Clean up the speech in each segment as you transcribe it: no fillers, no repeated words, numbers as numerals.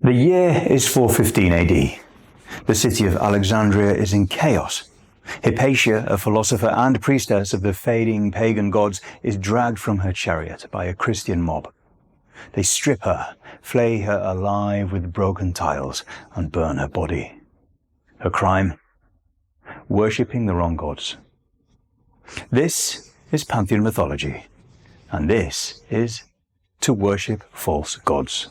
The year is 415 AD. The city of Alexandria is in chaos. Hypatia, a philosopher and priestess of the fading pagan gods, is dragged from her chariot by a Christian mob. They strip her, flay her alive with broken tiles, and burn her body. Her crime? Worshipping the wrong gods. This is Pantheon mythology, and this is to worship false gods.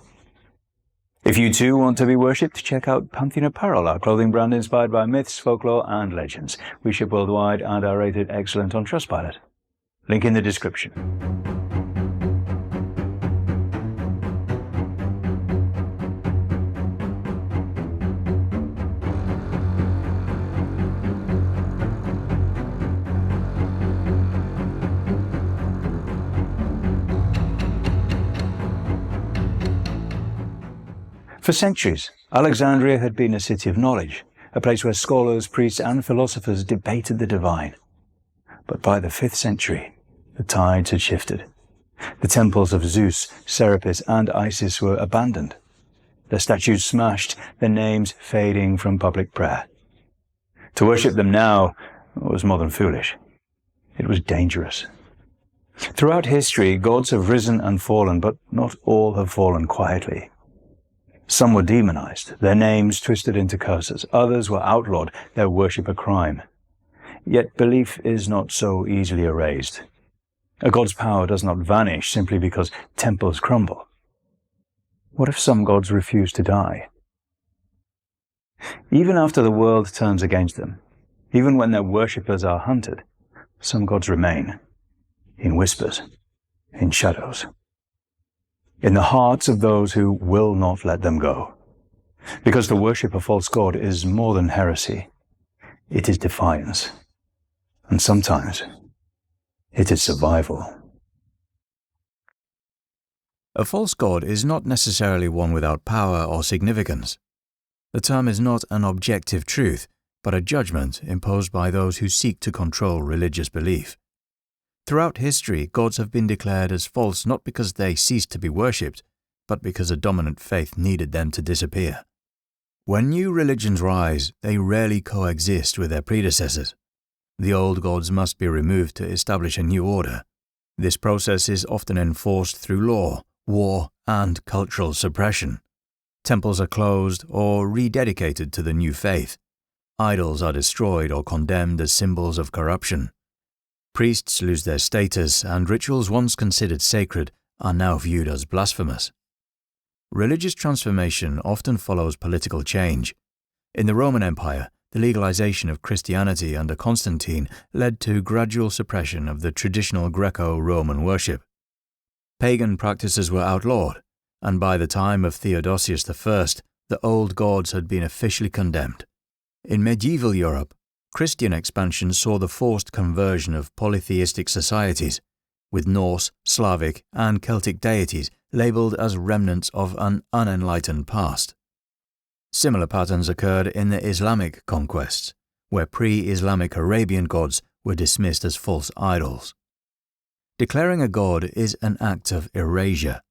If you too want to be worshipped, check out Pantheon Apparel, our clothing brand inspired by myths, folklore and legends. We ship worldwide and are rated excellent on Trustpilot. Link in the description. For centuries, Alexandria had been a city of knowledge, a place where scholars, priests and philosophers debated the divine. But by the 5th century, the tides had shifted. The temples of Zeus, Serapis and Isis were abandoned, their statues smashed, their names fading from public prayer. To worship them now was more than foolish. It was dangerous. Throughout history, gods have risen and fallen, but not all have fallen quietly. Some were demonized, their names twisted into curses. Others were outlawed, their worship a crime. Yet belief is not so easily erased. A god's power does not vanish simply because temples crumble. What if some gods refuse to die? Even after the world turns against them, even when their worshippers are hunted, some gods remain, in whispers, in shadows, in the hearts of those who will not let them go. Because to worship a false god is more than heresy. It is defiance. And sometimes it is survival. A false god is not necessarily one without power or significance. The term is not an objective truth, but a judgment imposed by those who seek to control religious belief. Throughout history, gods have been declared as false not because they ceased to be worshipped, but because a dominant faith needed them to disappear. When new religions rise, they rarely coexist with their predecessors. The old gods must be removed to establish a new order. This process is often enforced through law, war, and cultural suppression. Temples are closed or rededicated to the new faith. Idols are destroyed or condemned as symbols of corruption. Priests lose their status, and rituals once considered sacred are now viewed as blasphemous. Religious transformation often follows political change. In the Roman Empire, the legalization of Christianity under Constantine led to gradual suppression of the traditional Greco-Roman worship. Pagan practices were outlawed, and by the time of Theodosius I, the old gods had been officially condemned. In medieval Europe, Christian expansion saw the forced conversion of polytheistic societies, with Norse, Slavic, and Celtic deities labeled as remnants of an unenlightened past. Similar patterns occurred in the Islamic conquests, where pre-Islamic Arabian gods were dismissed as false idols. Declaring a god is an act of erasure.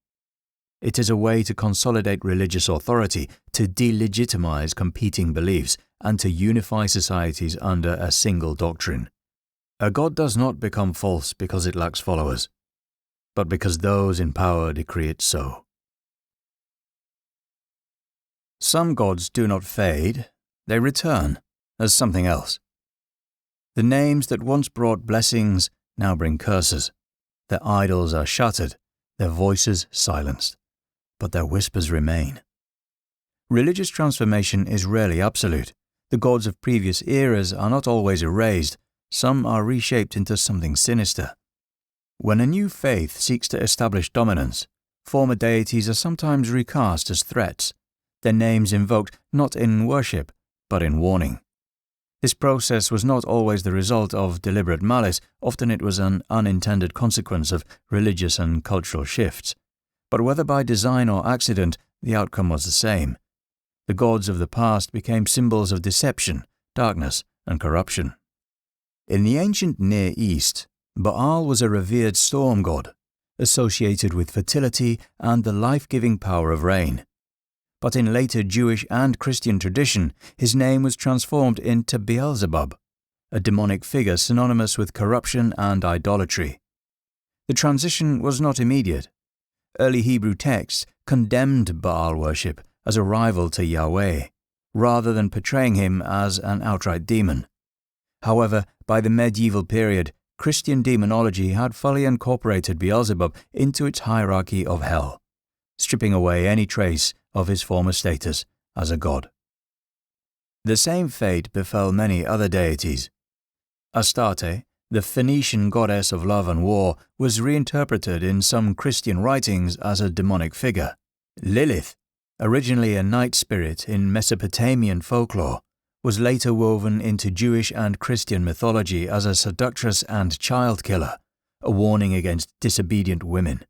It is a way to consolidate religious authority, to delegitimize competing beliefs, and to unify societies under a single doctrine. A god does not become false because it lacks followers, but because those in power decree it so. Some gods do not fade, they return as something else. The names that once brought blessings now bring curses. Their idols are shattered, their voices silenced, but their whispers remain. Religious transformation is rarely absolute. The gods of previous eras are not always erased, some are reshaped into something sinister. When a new faith seeks to establish dominance, former deities are sometimes recast as threats, their names invoked not in worship, but in warning. This process was not always the result of deliberate malice, often it was an unintended consequence of religious and cultural shifts. But whether by design or accident, the outcome was the same. The gods of the past became symbols of deception, darkness, and corruption. In the ancient Near East, Baal was a revered storm god, associated with fertility and the life-giving power of rain. but in later Jewish and Christian tradition, his name was transformed into Beelzebub, a demonic figure synonymous with corruption and idolatry. The transition was not immediate. Early Hebrew texts condemned Baal worship as a rival to Yahweh, rather than portraying him as an outright demon. However, by the medieval period, Christian demonology had fully incorporated Beelzebub into its hierarchy of hell, stripping away any trace of his former status as a god. The same fate befell many other deities. Astarte, the Phoenician goddess of love and war, was reinterpreted in some Christian writings as a demonic figure. Lilith, originally a night spirit in Mesopotamian folklore, was later woven into Jewish and Christian mythology as a seductress and child killer, a warning against disobedient women.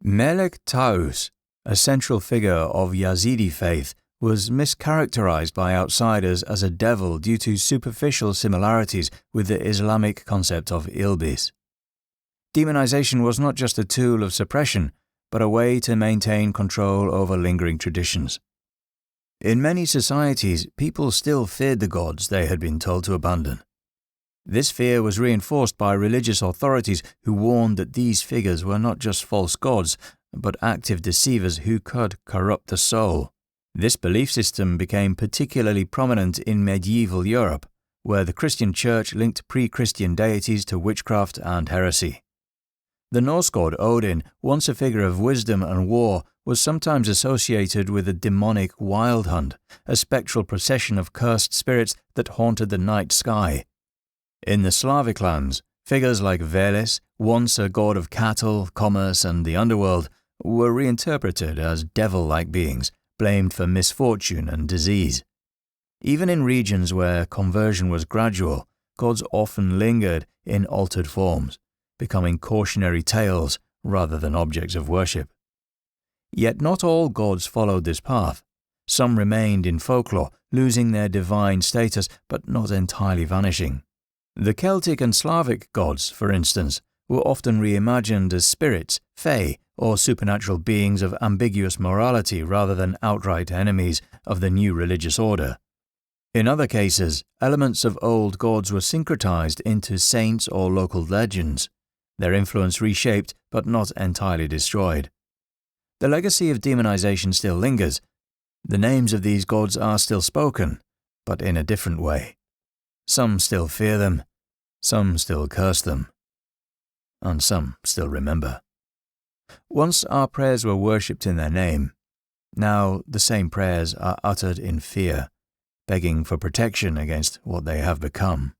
Melek Taus, a central figure of Yazidi faith, was mischaracterized by outsiders as a devil due to superficial similarities with the Islamic concept of Ilbis. Demonization was not just a tool of suppression, but a way to maintain control over lingering traditions. In many societies, people still feared the gods they had been told to abandon. This fear was reinforced by religious authorities who warned that these figures were not just false gods, but active deceivers who could corrupt the soul. This belief system became particularly prominent in medieval Europe, where the Christian Church linked pre-Christian deities to witchcraft and heresy. The Norse god Odin, once a figure of wisdom and war, was sometimes associated with a demonic wild hunt, a spectral procession of cursed spirits that haunted the night sky. In the Slavic lands, figures like Veles, once a god of cattle, commerce, and the underworld, were reinterpreted as devil-like beings, blamed for misfortune and disease. Even in regions where conversion was gradual, gods often lingered in altered forms, becoming cautionary tales rather than objects of worship. Yet not all gods followed this path. Some remained in folklore, losing their divine status but not entirely vanishing. The Celtic and Slavic gods, for instance, were often reimagined as spirits, fae, or supernatural beings of ambiguous morality rather than outright enemies of the new religious order. In other cases, elements of old gods were syncretized into saints or local legends, their influence reshaped but not entirely destroyed. The legacy of demonization still lingers. The names of these gods are still spoken, but in a different way. Some still fear them, some still curse them, and some still remember. Once our prayers were worshipped in their name. Now the same prayers are uttered in fear, begging for protection against what they have become.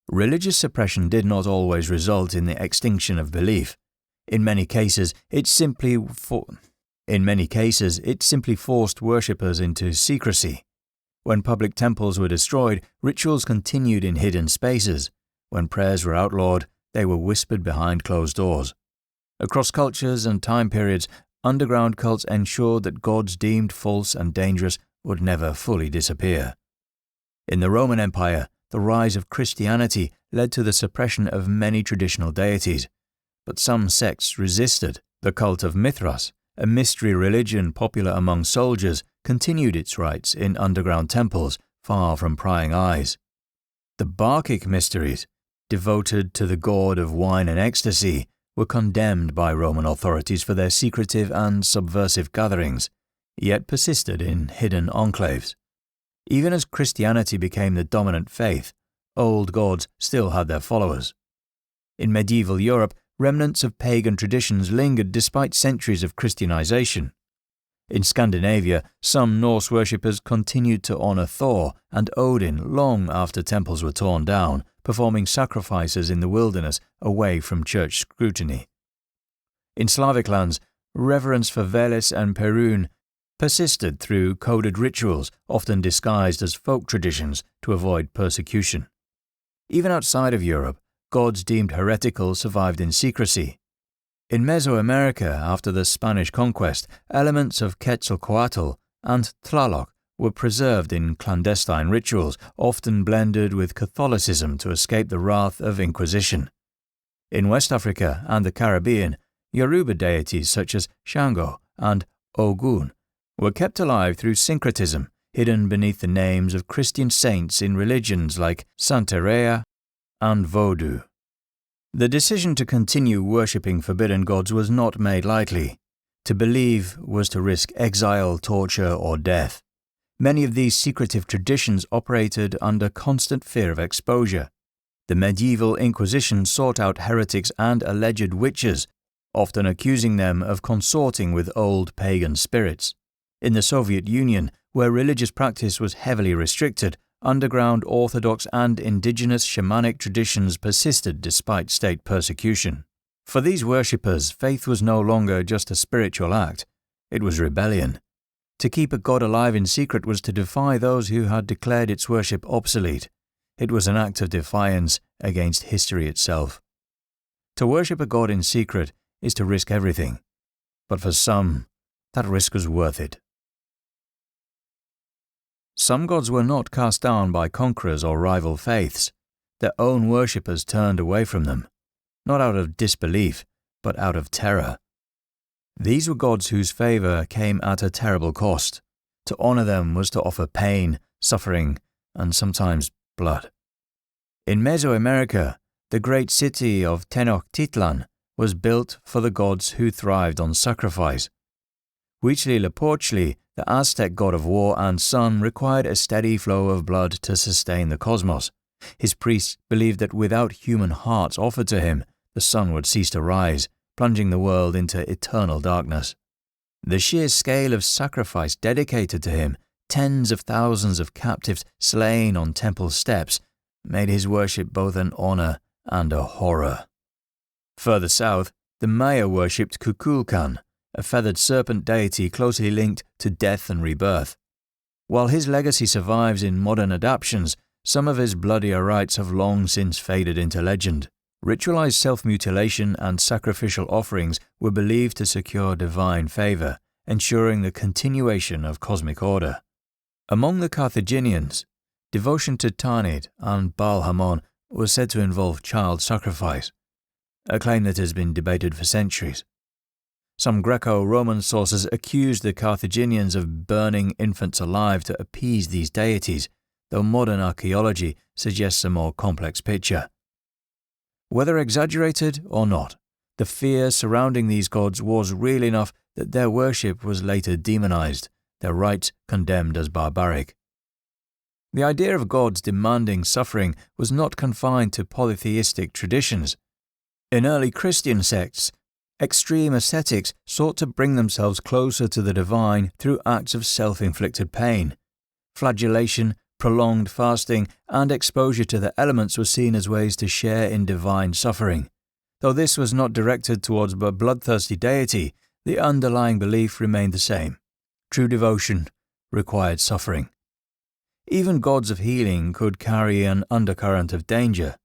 Religious suppression did not always result in the extinction of belief. In many cases, it simply forced worshippers into secrecy. When public temples were destroyed, rituals continued in hidden spaces. When prayers were outlawed, they were whispered behind closed doors. Across cultures and time periods, underground cults ensured that gods deemed false and dangerous would never fully disappear. In the Roman Empire, the rise of Christianity led to the suppression of many traditional deities, but some sects resisted. The cult of Mithras, a mystery religion popular among soldiers, continued its rites in underground temples far from prying eyes. The Bacchic mysteries, devoted to the god of wine and ecstasy, were condemned by Roman authorities for their secretive and subversive gatherings, yet persisted in hidden enclaves. Even as Christianity became the dominant faith, old gods still had their followers. In medieval Europe, remnants of pagan traditions lingered despite centuries of Christianization. In Scandinavia, some Norse worshippers continued to honor Thor and Odin long after temples were torn down, performing sacrifices in the wilderness away from church scrutiny. In Slavic lands, reverence for Veles and Perun persisted through coded rituals, often disguised as folk traditions to avoid persecution. Even outside of Europe, gods deemed heretical survived in secrecy. In Mesoamerica, after the Spanish conquest, elements of Quetzalcoatl and Tlaloc were preserved in clandestine rituals, often blended with Catholicism to escape the wrath of Inquisition. In West Africa and the Caribbean, Yoruba deities such as Shango and Ogun, were kept alive through syncretism, hidden beneath the names of Christian saints in religions like Santeria and Vodou. The decision to continue worshipping forbidden gods was not made lightly. To believe was to risk exile, torture, or death. Many of these secretive traditions operated under constant fear of exposure. The medieval Inquisition sought out heretics and alleged witches, often accusing them of consorting with old pagan spirits. In the Soviet Union, where religious practice was heavily restricted, underground Orthodox and indigenous shamanic traditions persisted despite state persecution. For these worshippers, faith was no longer just a spiritual act, it was rebellion. To keep a god alive in secret was to defy those who had declared its worship obsolete. It was an act of defiance against history itself. To worship a god in secret is to risk everything, but for some, that risk was worth it. Some gods were not cast down by conquerors or rival faiths. Their own worshippers turned away from them, not out of disbelief, but out of terror. These were gods whose favor came at a terrible cost. To honor them was to offer pain, suffering, and sometimes blood. In Mesoamerica, the great city of Tenochtitlan was built for the gods who thrived on sacrifice. Huitzilopochtli, the Aztec god of war and sun, required a steady flow of blood to sustain the cosmos. His priests believed that without human hearts offered to him, the sun would cease to rise, plunging the world into eternal darkness. The sheer scale of sacrifice dedicated to him, tens of thousands of captives slain on temple steps, made his worship both an honor and a horror. Further south, the Maya worshipped Kukulkan, a feathered serpent deity closely linked to death and rebirth. While his legacy survives in modern adaptations, some of his bloodier rites have long since faded into legend. Ritualized self-mutilation and sacrificial offerings were believed to secure divine favor, ensuring the continuation of cosmic order. Among the Carthaginians, devotion to Tanit and Baal Hamon was said to involve child sacrifice, a claim that has been debated for centuries. Some Greco-Roman sources accused the Carthaginians of burning infants alive to appease these deities, though modern archaeology suggests a more complex picture. Whether exaggerated or not, the fear surrounding these gods was real enough that their worship was later demonized, their rites condemned as barbaric. The idea of gods demanding suffering was not confined to polytheistic traditions. In early Christian sects, extreme ascetics sought to bring themselves closer to the divine through acts of self-inflicted pain. Flagellation, prolonged fasting, and exposure to the elements were seen as ways to share in divine suffering. Though this was not directed towards a bloodthirsty deity, the underlying belief remained the same. True devotion required suffering. Even gods of healing could carry an undercurrent of danger.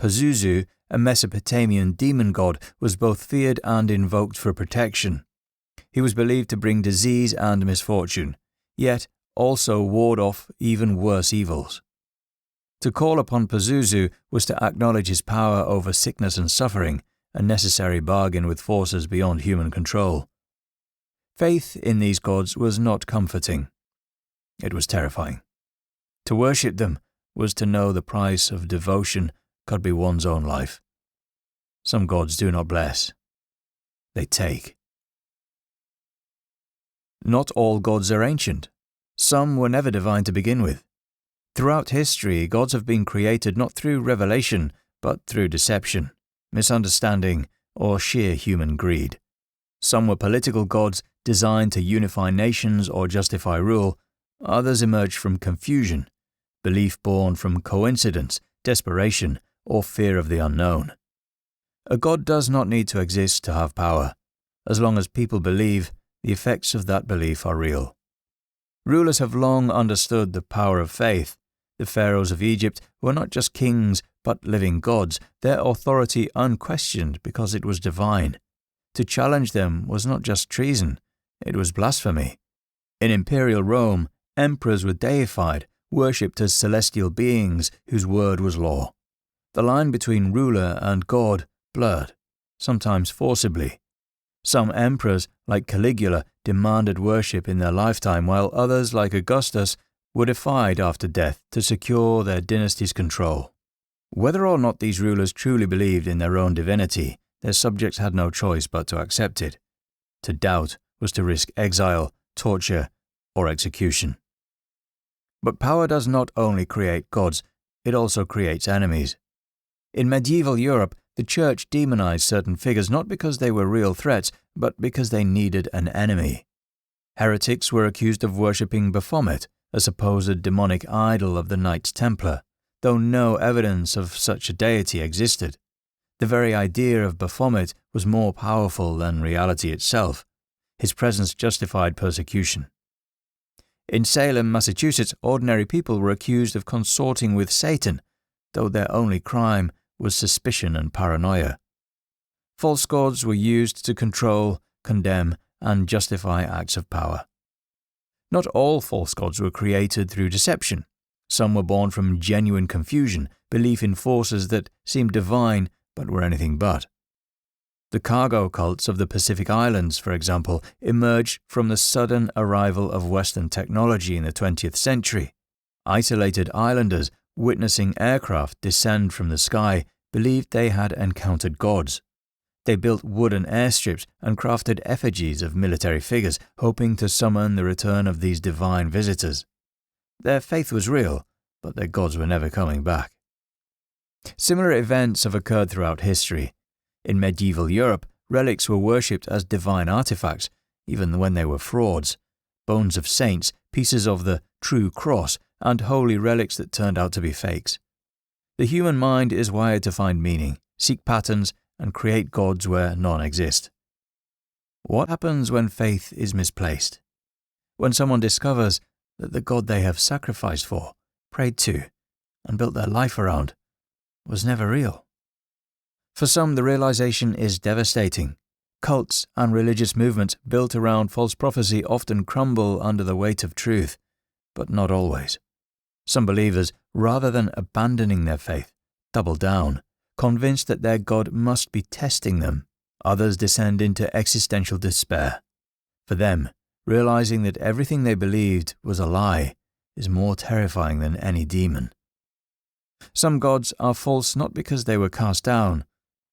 Pazuzu, a Mesopotamian demon god, was both feared and invoked for protection. He was believed to bring disease and misfortune, yet also ward off even worse evils. To call upon Pazuzu was to acknowledge his power over sickness and suffering, a necessary bargain with forces beyond human control. Faith in these gods was not comforting. It was terrifying. To worship them was to know the price of devotion could be one's own life. Some gods do not bless. They take. Not all gods are ancient. Some were never divine to begin with. Throughout history, gods have been created not through revelation, but through deception, misunderstanding, or sheer human greed. Some were political gods designed to unify nations or justify rule. Others emerged from confusion, belief born from coincidence, desperation, or fear of the unknown. A god does not need to exist to have power. As long as people believe, the effects of that belief are real. Rulers have long understood the power of faith. The pharaohs of Egypt were not just kings, but living gods, their authority unquestioned because it was divine. To challenge them was not just treason, it was blasphemy. In imperial Rome, emperors were deified, worshipped as celestial beings whose word was law. The line between ruler and god blurred, sometimes forcibly. Some emperors, like Collier, demanded worship in their lifetime, while others, like Augustus, were defied after death to secure their dynasty's control. Whether or not these rulers truly believed in their own divinity, their subjects had no choice but to accept it. To doubt was to risk exile, torture, or execution. But power does not only create gods, it also creates enemies. In medieval Europe, the Church demonized certain figures not because they were real threats, but because they needed an enemy. Heretics were accused of worshipping Baphomet, a supposed demonic idol of the Knights Templar, though no evidence of such a deity existed. The very idea of Baphomet was more powerful than reality itself. His presence justified persecution. In Salem, Massachusetts, ordinary people were accused of consorting with Satan, though their only crime was suspicion and paranoia. False gods were used to control, condemn, and justify acts of power. Not all false gods were created through deception. Some were born from genuine confusion, belief in forces that seemed divine but were anything but. The cargo cults of the Pacific Islands, for example, emerged from the sudden arrival of Western technology in the 20th century. Isolated islanders, witnessing aircraft descend from the sky, believed they had encountered gods. They built wooden airstrips and crafted effigies of military figures, hoping to summon the return of these divine visitors. Their faith was real, but their gods were never coming back. Similar events have occurred throughout history. In medieval Europe, relics were worshipped as divine artifacts, even when they were frauds. Bones of saints, pieces of the true cross, and holy relics that turned out to be fakes. The human mind is wired to find meaning, seek patterns, and create gods where none exist. What happens when faith is misplaced? When someone discovers that the God they have sacrificed for, prayed to, and built their life around was never real? For some, the realization is devastating. Cults and religious movements built around false prophecy often crumble under the weight of truth, but not always. Some believers, rather than abandoning their faith, double down, convinced that their God must be testing them. Others descend into existential despair. For them, realizing that everything they believed was a lie is more terrifying than any demon. Some gods are false not because they were cast down,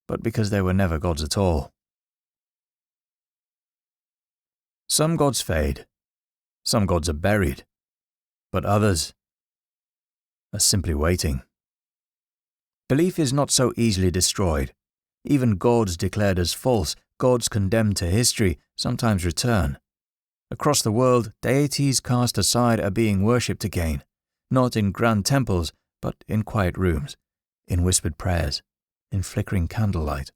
but because they were never gods at all. Some gods fade. Some gods are buried. But others are simply waiting. Belief is not so easily destroyed. Even gods declared as false, gods condemned to history, sometimes return. Across the world, deities cast aside are being worshipped again, not in grand temples, but in quiet rooms, in whispered prayers, in flickering candlelight.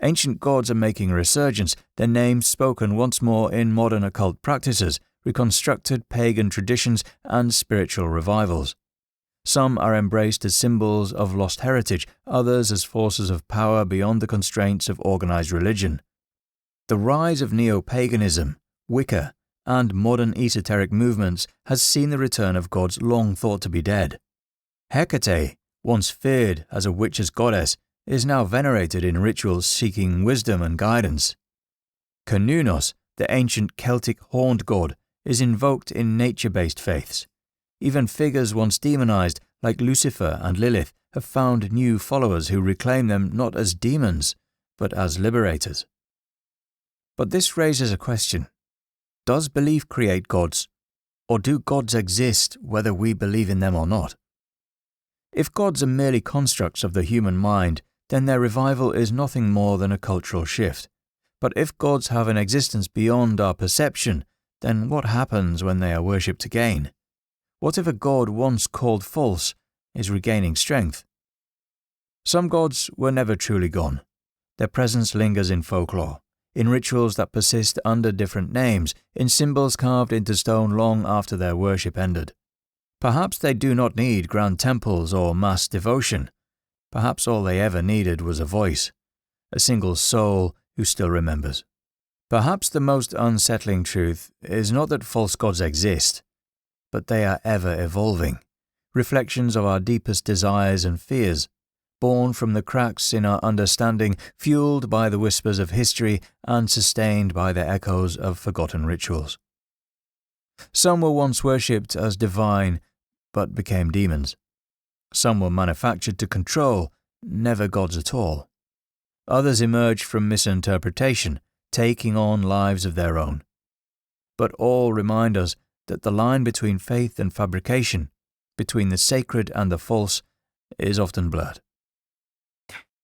Ancient gods are making a resurgence, their names spoken once more in modern occult practices, reconstructed pagan traditions, and spiritual revivals. Some are embraced as symbols of lost heritage, others as forces of power beyond the constraints of organized religion. The rise of neo-paganism, Wicca, and modern esoteric movements has seen the return of gods long thought to be dead. Hecate, once feared as a witch's goddess, is now venerated in rituals seeking wisdom and guidance. Cernunnos, the ancient Celtic horned god, is invoked in nature-based faiths. Even figures once demonized, like Lucifer and Lilith, have found new followers who reclaim them not as demons, but as liberators. But this raises a question. Does belief create gods? Or do gods exist whether we believe in them or not? If gods are merely constructs of the human mind, then their revival is nothing more than a cultural shift. But if gods have an existence beyond our perception, then what happens when they are worshipped again? What if a god once called false is regaining strength? Some gods were never truly gone. Their presence lingers in folklore, in rituals that persist under different names, in symbols carved into stone long after their worship ended. Perhaps they do not need grand temples or mass devotion. Perhaps all they ever needed was a voice, a single soul who still remembers. Perhaps the most unsettling truth is not that false gods exist, but they are ever evolving, reflections of our deepest desires and fears, born from the cracks in our understanding, fueled by the whispers of history and sustained by the echoes of forgotten rituals. Some were once worshipped as divine, but became demons. Some were manufactured to control, never gods at all. Others emerged from misinterpretation, taking on lives of their own. But all remind us that the line between faith and fabrication, between the sacred and the false, is often blurred.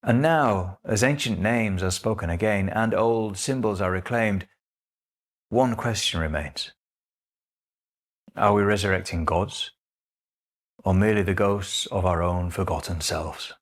And now, as ancient names are spoken again and old symbols are reclaimed, one question remains. Are we resurrecting gods, or merely the ghosts of our own forgotten selves?